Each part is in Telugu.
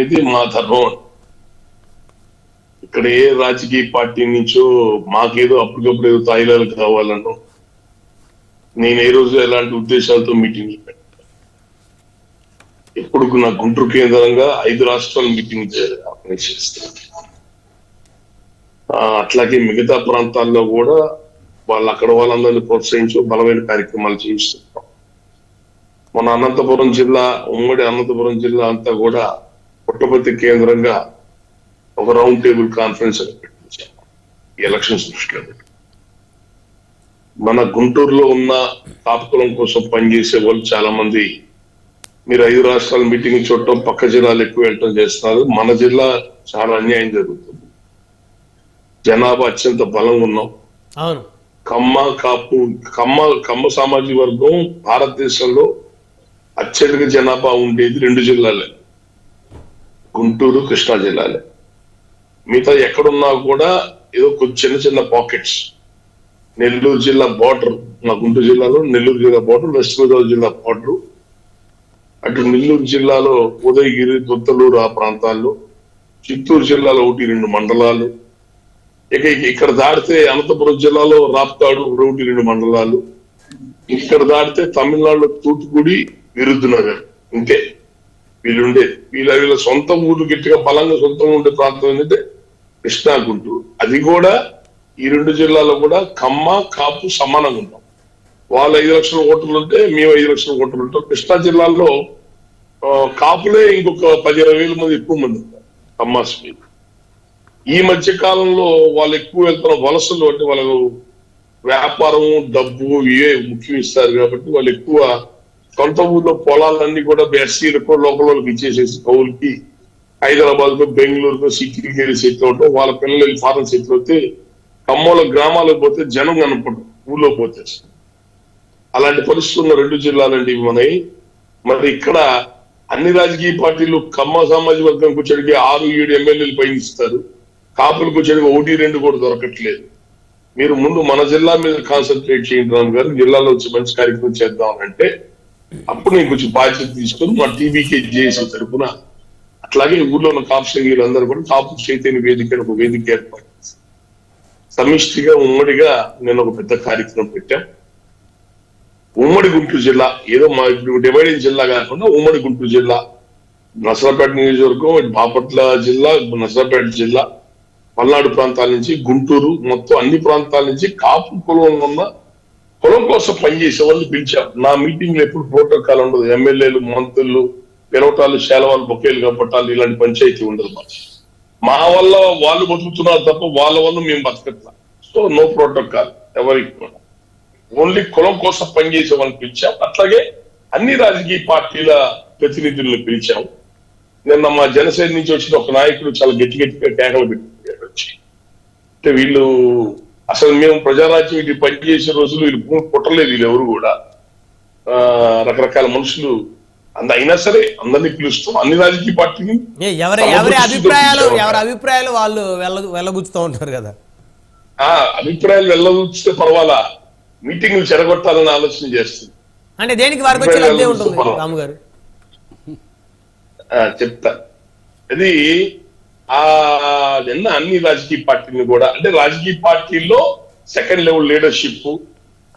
ఇది మా ధర్మం. ఇక్కడ ఏ రాజకీయ పార్టీ నుంచో మాకేదో అప్పటికప్పుడు ఏదో తాయిలాలు కావాలను నేను ఏ రోజు ఎలాంటి ఉద్దేశాలతో మీటింగ్ ఎప్పుడు నా గుంటూరు కేంద్రంగా 5 రాష్ట్రాలు మీటింగ్ ఆర్గనైజ్ చేస్తాను. అట్లాగే మిగతా ప్రాంతాల్లో కూడా వాళ్ళు అక్కడ వాళ్ళందరినీ ప్రోత్సహించు బలమైన కార్యక్రమాలు చేయిస్తుంటాం. మన అనంతపురం జిల్లా, ఉమ్మడి అనంతపురం జిల్లా అంతా కూడా పుట్టపర్తి కేంద్రంగా ఒక రౌండ్ టేబుల్ కాన్ఫరెన్స్ అని పెట్టించాం ఎలక్షన్స్ దృష్టిలో. మన గుంటూరులో ఉన్న కాపుకులం కోసం పనిచేసే వాళ్ళు చాలా మంది మీరు 5 రాష్ట్రాల మీటింగ్ చూడటం, పక్క జిల్లాలు ఎక్కువ వెళ్ళటం చేస్తున్నారు. మన జిల్లా చాలా అన్యాయం జరుగుతుంది. జనాభా అత్యంత బలంగా ఉన్నాం. కమ్మ కాపు కమ్మ సామాజిక వర్గం భారతదేశంలో అత్యధిక జనాభా ఉండేది 2 జిల్లాలే, గుంటూరు, కృష్ణా జిల్లాలే. మిగతా ఎక్కడున్నా కూడా ఏదో చిన్న చిన్న పాకెట్స్. నెల్లూరు జిల్లా బార్డర్, మా గుంటూరు జిల్లాలో నెల్లూరు జిల్లా బార్డర్, వెస్ట్ గోదావరి జిల్లా బార్డర్, అటు నెల్లూరు జిల్లాలో ఉదయగిరి, దొత్తలూరు ఆ ప్రాంతాల్లో, చిత్తూరు జిల్లాలో 1-2 మండలాలు, ఇక ఇక్కడ దాటితే అనంతపురం జిల్లాలో రాప్తాడు 1-2 మండలాలు, ఇక్కడ దాటితే తమిళనాడులో తూతుకుడి, విరుద్ధనగర్. ఇంతే వీళ్ళుండే. వీళ్ళ సొంత ఊరు గట్టిగా బలంగా సొంతం ఉండే ప్రాంతం ఏంటంటే కృష్ణా, గుంటూరు. అది కూడా ఈ 2 జిల్లాలో కూడా కమ్మ కాపు సమానంగా ఉంటాం. వాళ్ళు 5 లక్షల ఓటర్లు ఉంటే మేము 5 లక్షల ఓటర్లు ఉంటాం. కృష్ణా జిల్లాలో కాపులే ఇంకొక 10-20 వేల మంది ఎక్కువ మంది ఉంటారు కమ్మాస్ మీద. ఈ మధ్య కాలంలో వాళ్ళు ఎక్కువ వెళ్తున్న వలసలు అంటే వాళ్ళు వ్యాపారం, డబ్బు ఇవే ముఖ్యం ఇస్తారు కాబట్టి వాళ్ళు ఎక్కువ సొంత ఊర్లో పొలాలన్నీ కూడా ఎస్సీలకు, లోకల్ వాళ్ళకి ఇచ్చేసేసి కౌలుకి హైదరాబాద్ కు, బెంగళూరుకు, సిటీకి వెళ్ళి సెటిల్ అవటం. వాళ్ళ పిల్లలు ఫారెన్ సెటిల్ అవుతే కమ్మల గ్రామాలకు పోతే జనం కనపడదు, ఊళ్ళో పోతే. అలాంటి పరిస్థితులు ఉన్న 2 జిల్లాలండి మనవి. మరి ఇక్కడ అన్ని రాజకీయ పార్టీలు కమ్మ సామాజిక వర్గానికి వచ్చేటికి 6-7 ఎమ్మెల్యేలు పైన ఇస్తారు. కాపులకు వచ్చేటికి 1-2 కూడా దొరకట్లేదు. మీరు ముందు మన జిల్లా మీద కాన్సన్ట్రేట్ చేయండి రామ్ గారు, జిల్లాలో వచ్చి మంచి కార్యక్రమం చేద్దాం అంటే అప్పుడు నేను కొంచెం బాధ్యత తీసుకొని మా టీవీకే చేసిన తరపున అట్లాగే ఊర్లో ఉన్న కాపు సంఘీయులు అందరూ కూడా కాపు చైతన్య వేదిక ఒక వేదిక ఏర్పాటు చేసి సమిష్టిగా ఉమ్మడిగా నేను ఒక పెద్ద కార్యక్రమం పెట్టాం. ఉమ్మడి గుంటూరు జిల్లా ఏదో మా డివైడింగ్ జిల్లా కాకుండా ఉమ్మడి గుంటూరు జిల్లా, నసరాపేట నియోజకవర్గం, బాపట్ల జిల్లా, నసరాపేట జిల్లా, పల్నాడు ప్రాంతాల నుంచి గుంటూరు, మొత్తం అన్ని ప్రాంతాల నుంచి కాపు కులంలో ఉన్న కులం కోసం పనిచేసే వాళ్ళు పిలిచాం. నా మీటింగ్ లో ఎప్పుడు ప్రోటోకాల్ ఉండదు. ఎమ్మెల్యేలు, మంత్రులు పిలవటాలు, శాలవాళ్ళు, బొకేలు కప్పటాలు ఇలాంటి పంచాయతీ ఉండదు. మా వల్ల వాళ్ళు బతుకుతున్నారు తప్ప వాళ్ళ వల్ల మేము బతకట్లా. సో నో ప్రోటోకాల్ ఎవరికి కూడా, ఓన్లీ కులం కోసం పనిచేసే వాళ్ళని పిలిచాం. అట్లాగే అన్ని రాజకీయ పార్టీల ప్రతినిధులను పిలిచాం. నిన్న మా జనసేన నుంచి వచ్చిన ఒక నాయకుడు చాలా గట్టిగా కేకలు పెట్టాడు వచ్చి, అంటే వీళ్ళు అసలు మేము ప్రజారాజ్యం ఇది పనిచేసే రోజులు వీళ్ళు పుట్టలేదు, వీళ్ళు ఎవరు కూడా రకరకాల మనుషులు అయినా సరే అందరినీ పిలుస్తాం. అన్ని రాజకీయ పార్టీని ఎవరి అభిప్రాయాలు వాళ్ళు వెళ్ళగుచ్చుతూ ఉంటారు కదా. అభిప్రాయాలు వెళ్ళగుచ్చితే పర్వాలా, మీటింగ్లు చెడగొట్టాలని ఆలోచన చేస్తుంది. అంటే దేనికి వారికి వచ్చే లబ్ధి ఉంటుంది రాము గారు? చెప్తా. అది నిన్న అన్ని రాజకీయ పార్టీని కూడా, అంటే రాజకీయ పార్టీల్లో సెకండ్ లెవెల్ లీడర్షిప్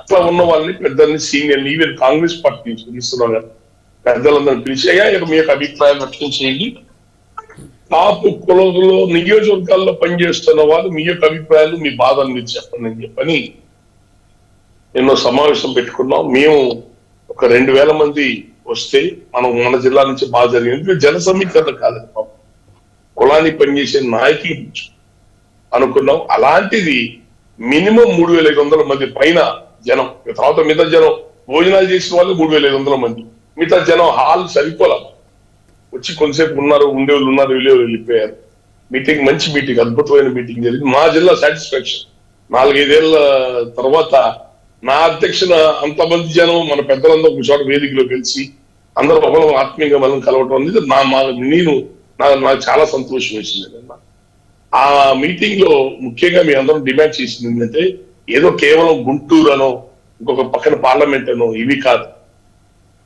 అట్లా ఉన్న వాళ్ళని, పెద్దల్ని, సీనియర్ని, ఈవెన్ కాంగ్రెస్ పార్టీ నుంచి పిలుస్తున్నారు కదా, పెద్దలందరినీ పిలిచాయా మీ యొక్క అభిప్రాయాలు వ్యక్తం చేయండి. కాపు కులంలో నియోజకవర్గాల్లో పనిచేస్తున్న వాళ్ళు మీ యొక్క అభిప్రాయాలు, మీ బాధలు మీరు చెప్పండి అని చెప్పని ఎన్నో సమావేశం పెట్టుకున్నాం. మేము ఒక 2,000 మంది వస్తే మన జిల్లా నుంచి బాగా జరిగింది. జన సమీకరణ కాదండి, కులానికి పనిచేసే నాయకులు అనుకున్నాం. అలాంటిది మినిమం 3,500 మంది పైన జనం. తర్వాత మిగతా జనం భోజనాలు చేసిన వాళ్ళు 3,500 మంది. మిగతా జనం హాల్ సరిపోలా వచ్చి కొంతసేపు ఉన్నారు, ఉండేవాళ్ళు ఉన్నారు, వెళ్ళిపోయారు. మీటింగ్ మంచి మీటింగ్, అద్భుతమైన మీటింగ్ జరిగింది. మా జిల్లా సాటిస్ఫాక్షన్. 4-5 ఏళ్ల తర్వాత నా అధ్యక్షన అంతమంది జనం, మన పెద్దలందరూ ఒక చోట వేదికలో కలిసి అందరూ ఒకరు ఆత్మీయంగా మనం కలవటం అనేది నాకు చాలా సంతోషం వేసింది. ఆ మీటింగ్ లో ముఖ్యంగా మీ అందరం డిమాండ్ చేసింది ఏంటంటే, ఏదో కేవలం గుంటూరు అనో ఇంకొక పక్కన పార్లమెంట్ అనో ఇవి కాదు.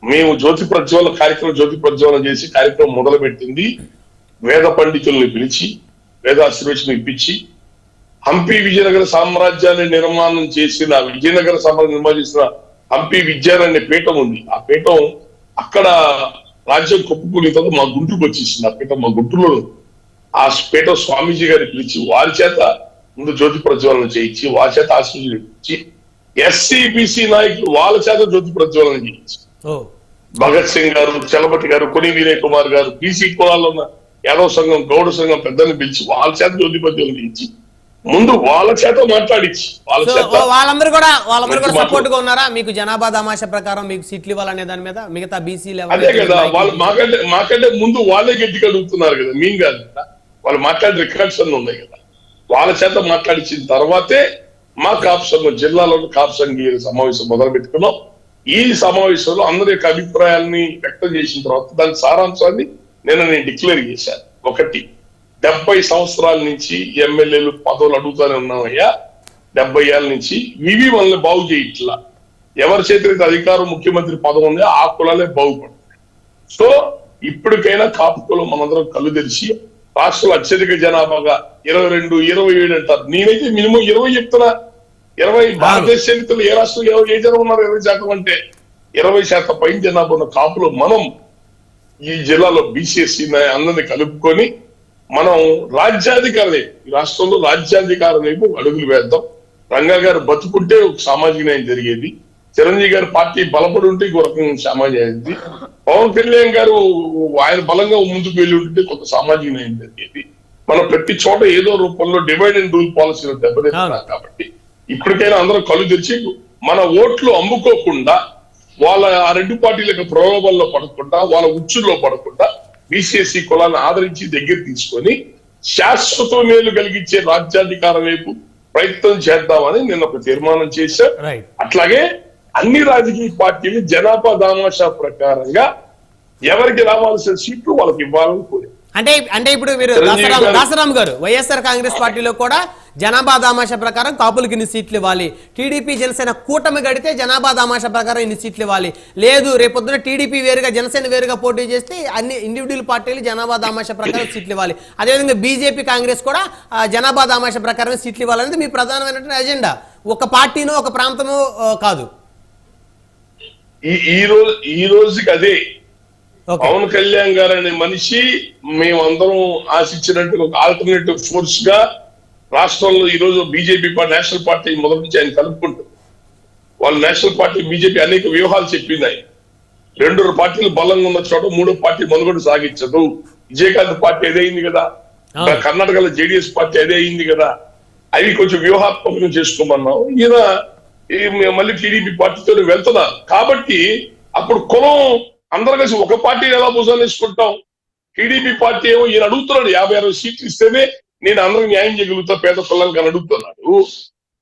మేము జ్యోతి ప్రజ్వలన చేసి కార్యక్రమం మొదలు పెట్టింది వేద పండితుల్ని పిలిచి వేదాశీర్వచనం ఇప్పించి హంపి విజయనగర సామ్రాజ్యాన్ని నిర్మాణం చేసిన విజయనగర సామ్రాజ్యం నిర్మాణం చేసిన హంపి విద్యాన్ అనే పీఠం ఉంది. ఆ పీఠం అక్కడ రాజ్యం కొప్పుకునే తర్వాత మా గుంటూరుకు వచ్చేసింది. ఆ పీఠం మా గుంటూరులో ఉంది. ఆ పీఠం స్వామీజీ గారిని పిలిచి వారి చేత ముందు జ్యోతి ప్రజ్వలన చేయించి వారి చేత ఆశీర్వచనం ఇప్పించి ఎస్సీ బీసీ నాయకులు వాళ్ళ చేత జ్యోతి ప్రజ్వలన చేయించి భగత్ సింగ్ గారు, చలపతి గారు, కొని వీరయ్య కుమార్ గారు, బీసీ కులాల్లో ఉన్న యాదవ్ సంఘం, గౌడ సంఘం పెద్దల్ని పిలిచి వాళ్ళ చేత జ్యోతి ప్రజ్వలన చేయించి ముందు వాళ్ళ చేత మాట్లాడించి వాళ్ళందరూ కూడా సపోర్ట్ గా ఉన్నారా మీకు? జనాభా దామాషా ప్రకారం మీకు సీట్లు ఇవ్వాలనే దాని మీద మిగతా బీసీ అదే కదా వాళ్ళు మాకంటే ముందు వాళ్ళే గట్టిగా అడుగుతున్నారు కదా, మేము కాదు కదా. వాళ్ళు మాట్లాడే రికార్డ్స్ అన్ని ఉన్నాయి కదా. వాళ్ళ చేత మాట్లాడించిన తర్వాతే మా కాపు సంఘం జిల్లాలో కాపు సంఘీయ సమావేశం మొదలు పెట్టుకున్నాం. ఈ సమావేశంలో అందరి యొక్క అభిప్రాయాల్ని వ్యక్తం చేసిన తర్వాత దాని సారాంశాన్ని నేను డిక్లేర్ చేశాను. ఒకటి, 70 సంవత్సరాల నుంచి ఎమ్మెల్యేలు పదవులు అడుగుతానే ఉన్నామయ్యా. 70 ఏళ్ళ నుంచి ఇవి మనల్ని బాగు చేయట్లా. ఎవరి చేతికి అధికారం ముఖ్యమంత్రి పదవి ఉంది ఆ కులాలే బాగుపడుతుంది. సో ఇప్పటికైనా కాపు కులం మనందరం కళ్ళు తెరిచి రాష్ట్రంలో అత్యధిక జనాభాగా 22, 27 అంటారు. నేనైతే మినిమం 20 చెప్తున్నా. 20 భారతదేశ చరిత్రలో ఏ రాష్ట్రం ఏ జనం ఉన్నారు 20% అంటే 20% పైన జనాభా ఉన్న కాపులు మనం ఈ జిల్లాలో బీసీఎస్సీ అందరినీ కలుపుకొని మనం రాజ్యాధికారం ఈ రాష్ట్రంలో రాజ్యాధికారం వైపు అడుగులు వేద్దాం. రంగా గారు బతుకుంటే ఒక సామాజిక న్యాయం జరిగేది. చిరంజీవి గారి పార్టీ బలపడి ఉంటే ఇంకో రకం సామాజిక న్యాయం. పవన్ కళ్యాణ్ గారు ఆయన బలంగా ముందుకు వెళ్ళి ఉంటే కొంత సామాజిక న్యాయం జరిగేది. మనం ప్రతి చోట ఏదో రూపంలో డివైడ్ అండ్ రూల్ పాలసీలో దెబ్బతింటున్నాం. కాబట్టి ఇప్పటికైనా అందరం కళ్ళు తెరిచి మన ఓట్లు అమ్ముకోకుండా వాళ్ళ ఆ రెండు పార్టీలకు ప్రలోభాల్లో పడకుండా వాళ్ళ ఉచ్చుల్లో పడకుండా బీసీఎస్సీ కులాన్ని ఆదరించి దగ్గర తీసుకొని శాశ్వత మేలు కలిగించే రాజ్యాధికారం వైపు ప్రయత్నం చేద్దామని నేను ఒక తీర్మానం చేశాను. అట్లాగే అన్ని రాజకీయ పార్టీలు జనాభా దామాషా ప్రకారంగా ఎవరికి రావాల్సిన సీట్లు వాళ్ళకి ఇవ్వాలని కోరారు. అంటే ఇప్పుడు మీరు దాసరామ్ గారు వైఎస్ఆర్ కాంగ్రెస్ పార్టీలో కూడా జనాభా దామాషా ప్రకారం కాపులకి ఇన్ని సీట్లు ఇవ్వాలి, టీడీపీ జనసేన కూటమి గడితే జనాభా దామాషా ప్రకారం ఇన్ని సీట్లు ఇవ్వాలి, లేదు రేపొద్దున టీడీపీ వేరుగా జనసేన వేరుగా పోటీ చేస్తే అన్ని ఇండివిజువల్ పార్టీలు జనాభా దామాషా ప్రకారం సీట్లు ఇవ్వాలి, అదేవిధంగా బీజేపీ కాంగ్రెస్ కూడా జనాభా దామాషా ప్రకారం సీట్లు ఇవ్వాలనేది మీ ప్రధానమైనటువంటి ఎజెండా. ఒక పార్టీనో ఒక ప్రాంతమో కాదు. ఈ రోజుకి అదే పవన్ కళ్యాణ్ గారు అనే మనిషి మేమందరం ఆశించినట్టు ఒక ఆల్టర్నేటివ్ ఫోర్స్ గా రాష్ట్రంలో ఈ రోజు బీజేపీ నేషనల్ పార్టీ మొదటి నుంచి ఆయన కలుపుకుంటారు. వాళ్ళు నేషనల్ పార్టీ బీజేపీ అనేక వ్యూహాలు చెప్పింది. ఆయన 2 పార్టీలు బలంగా ఉన్న చోట 3వ పార్టీ మనుగడ సాగించదు. విజయకాంత్ పార్టీ అదే అయింది కదా, కర్ణాటకలో జేడీఎస్ పార్టీ అదే అయింది కదా. అవి కొంచెం వ్యూహాత్మకం చేసుకోమన్నాం. ఈయన మళ్ళీ టీడీపీ పార్టీతో వెళ్తున్నారు. కాబట్టి అప్పుడు కులం అందరూ కలిసి ఒక పార్టీ ఎలా భుజాలు వేసుకుంటాం. టీడీపీ పార్టీ ఏమో ఈయన అడుగుతున్నాడు 50-60 సీట్లు ఇస్తేనే నేను అందరికి న్యాయం చేయగలుగుతా పేద కులానికి అని అడుగుతున్నాడు.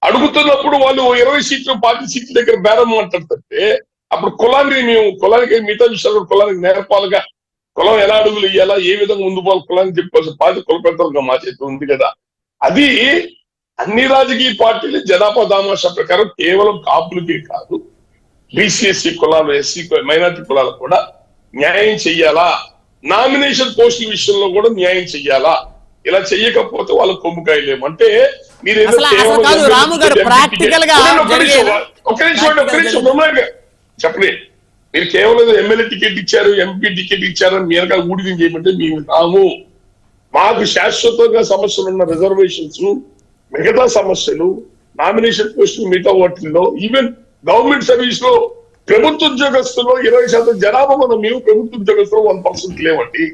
అడుగుతున్నప్పుడు వాళ్ళు 20 సీట్లు 40 సీట్ల దగ్గర బేరం మాట్లాడుతుంటే అప్పుడు కులానికి మిగతా విషయాలు కులానికి నేర్పాలుగా కులం ఎలా అడుగులు ఇయ్యాలా, ఏ విధంగా ముందు పోవాలి కులానికి చెప్పాల్సిన బాధ్యత కుల పెద్దలుగా మా చేతిలో ఉంది కదా. అది అన్ని రాజకీయ పార్టీలు జనాభా దామాషా ప్రకారం కేవలం కాపులకే కాదు బీసీఎస్సీ కులాలు, ఎస్సీ మైనార్టీ కులాలకు కూడా న్యాయం చెయ్యాలా, నామినేషన్ పోస్టుల విషయంలో కూడా న్యాయం చెయ్యాలా. ఇలా చెయ్యకపోతే వాళ్ళ కొమ్ముకాయలేము. అంటే మీరు చెప్పండి, మీరు కేవలం ఎమ్మెల్యే టికెట్ ఇచ్చారు, ఎంపీ టికెట్ ఇచ్చారు అని మీరగా ఊడిదం చేయమంటే మేము రాము. మాకు శాశ్వతంగా సమస్యలు ఉన్న రిజర్వేషన్స్, మిగతా సమస్యలు, నామినేషన్ పోస్టులు, మిగతా వాటిల్లో ఈవెన్ గవర్నమెంట్ సర్వీస్ లో ప్రభుత్వ ఉద్యోగస్తుల్లో 20% జనాభా మనం మేము ప్రభుత్వ ఉద్యోగస్తులు 1% లేవండి.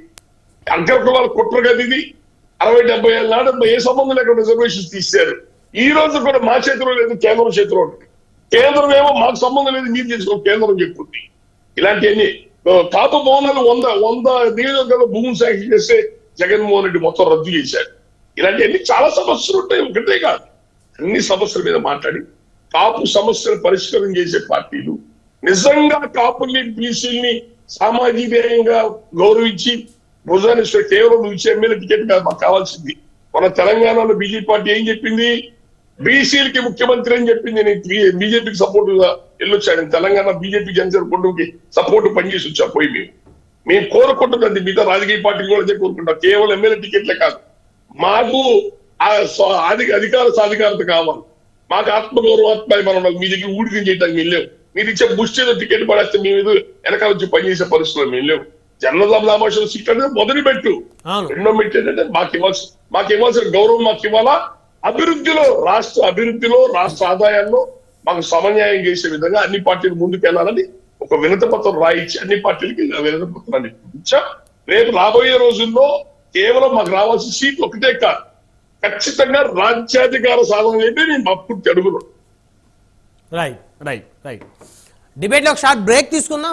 అంకరకులాల కుట్ర గది ఇది. 60-70 ఏళ్ళ నాడు ఏ సంబంధం లేకుండా రిజర్వేషన్స్ తీశారు. ఈ రోజు కూడా మా చేతిలో లేదు, కేంద్రం చేతిలో ఉంటుంది. కేంద్రం ఏమో మాకు సంబంధం లేదు మీరు చేసుకో కేంద్రం చెప్పుకుంది. ఇలాంటివన్నీ కాపు భవనాలు 100 నియోజకవర్గాల్లో భూములు శాంక్షన్ చేస్తే జగన్మోహన్ రెడ్డి మొత్తం రద్దు చేశాడు. ఇలాంటివన్నీ చాలా సమస్యలు ఉంటాయి, ఒకటే కాదు. అన్ని సమస్యల మీద మాట్లాడి కాపు సమస్యలు పరిష్కారం చేసే పార్టీలు నిజంగా కాపుల్ని బీసీల్ని సామాజికంగా గౌరవించి భుజాన్ని కేవలం నువ్వు ఇచ్చే ఎమ్మెల్యే టికెట్ కాదు మాకు కావాల్సింది. మన తెలంగాణలో బీజేపీ పార్టీ ఏం చెప్పింది, బీసీలకి ముఖ్యమంత్రి అని చెప్పింది. నేను బీజేపీకి సపోర్ట్ గా వెళ్ళొచ్చాను. తెలంగాణ బీజేపీ జనసేన కుటుంబకి సపోర్ట్ పనిచేసి వచ్చా పోయి మేము కోరుకుంటున్నది మిగతా రాజకీయ పార్టీలు కూడా అదే కోరుకుంటాం. కేవలం ఎమ్మెల్యే టికెట్లే కాదు, మాకు అధికార సాధికారత కావాలి, మాకు ఆత్మగౌరవాత్మ మీ దగ్గర ఊడికం చేయడానికి వెళ్ళాం. మీరు ఇచ్చే బుష్టి టికెట్ పడేస్తే మీ మీద వెనకాల వచ్చి పనిచేసే పరిస్థితులు మేము లేవు. జనదామాష సీట్ అనేది మొదటి పెట్టు. రెండో మెట్టు ఏంటంటే మాకు ఇవ్వాల్సిన గౌరవం మాకు ఇవ్వాలా. అభివృద్ధిలో రాష్ట్ర ఆదాయాల్లో మాకు సమన్యాయం చేసే విధంగా అన్ని పార్టీలు ముందుకు వెళ్ళాలని ఒక వినతి పత్రం రాయించి అన్ని పార్టీలకి వినతి పత్రాన్ని ఇచ్చా. రేపు రాబోయే రోజుల్లో కేవలం మాకు రావాల్సిన సీట్లు ఒకటే కాదు, ఖచ్చితంగా రాజ్యాధికార సాధన అయితే నేను పూర్తి అడుగును. Right right right. డిబేట్ లో ఒక షార్ట్ బ్రేక్ తీసుకుందాం.